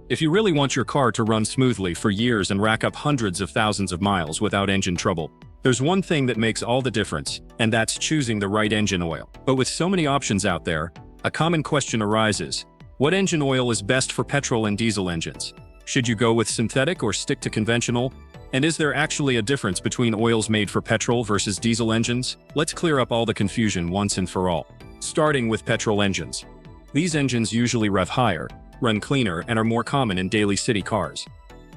If you really want your car to run smoothly for years and rack up hundreds of thousands of miles without engine trouble, there's one thing that makes all the difference, and that's choosing the right engine oil. But with so many options out there, a common question arises. What engine oil is best for petrol and diesel engines? Should you go with synthetic or stick to conventional? And is there actually a difference between oils made for petrol versus diesel engines? Let's clear up all the confusion once and for all. Starting with petrol engines. These engines usually rev higher, run cleaner, and are more common in daily city cars.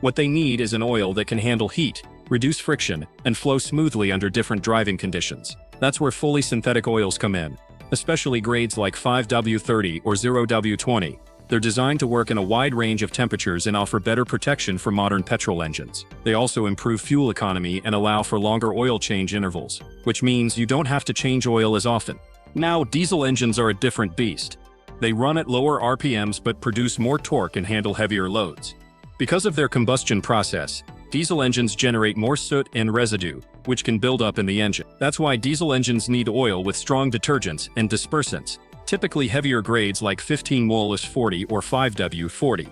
What they need is an oil that can handle heat, reduce friction, and flow smoothly under different driving conditions. That's where fully synthetic oils come in, especially grades like 5W30 or 0W20. They're designed to work in a wide range of temperatures and offer better protection for modern petrol engines. They also improve fuel economy and allow for longer oil change intervals, which means you don't have to change oil as often. Now, diesel engines are a different beast. They run at lower RPMs but produce more torque and handle heavier loads. Because of their combustion process, diesel engines generate more soot and residue, which can build up in the engine. That's why diesel engines need oil with strong detergents and dispersants, typically heavier grades like 15-mol-40 or 5W40.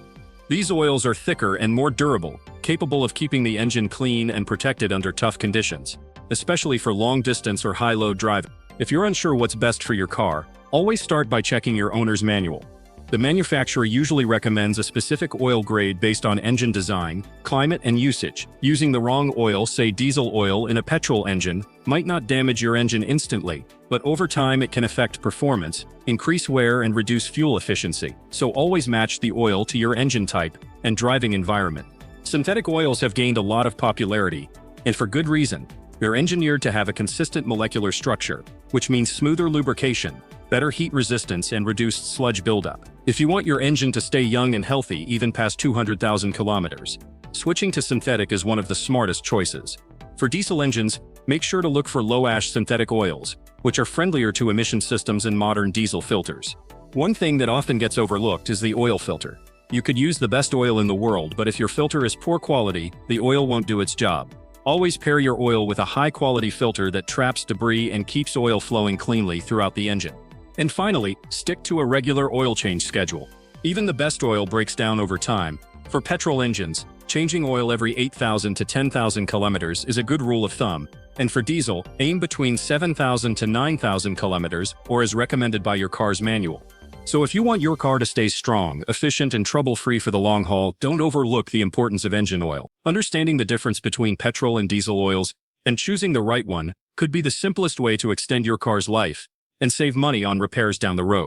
These oils are thicker and more durable, capable of keeping the engine clean and protected under tough conditions, especially for long-distance or high-load driving. If you're unsure what's best for your car, always start by checking your owner's manual. The manufacturer usually recommends a specific oil grade based on engine design, climate, and usage. Using the wrong oil, say diesel oil, in a petrol engine might not damage your engine instantly, but over time it can affect performance, increase wear, and reduce fuel efficiency. So always match the oil to your engine type and driving environment. Synthetic oils have gained a lot of popularity, and for good reason. They're engineered to have a consistent molecular structure, which means smoother lubrication, better heat resistance, and reduced sludge buildup. If you want your engine to stay young and healthy even past 200,000 kilometers, switching to synthetic is one of the smartest choices. For diesel engines, make sure to look for low-ash synthetic oils, which are friendlier to emission systems and modern diesel filters. One thing that often gets overlooked is the oil filter. You could use the best oil in the world, but if your filter is poor quality, the oil won't do its job. Always pair your oil with a high-quality filter that traps debris and keeps oil flowing cleanly throughout the engine. And finally, stick to a regular oil change schedule. Even the best oil breaks down over time. For petrol engines, changing oil every 8,000 to 10,000 kilometers is a good rule of thumb, and for diesel, aim between 7,000 to 9,000 kilometers, or as recommended by your car's manual. So if you want your car to stay strong, efficient, and trouble-free for the long haul, don't overlook the importance of engine oil. Understanding the difference between petrol and diesel oils, and choosing the right one, could be the simplest way to extend your car's life and save money on repairs down the road.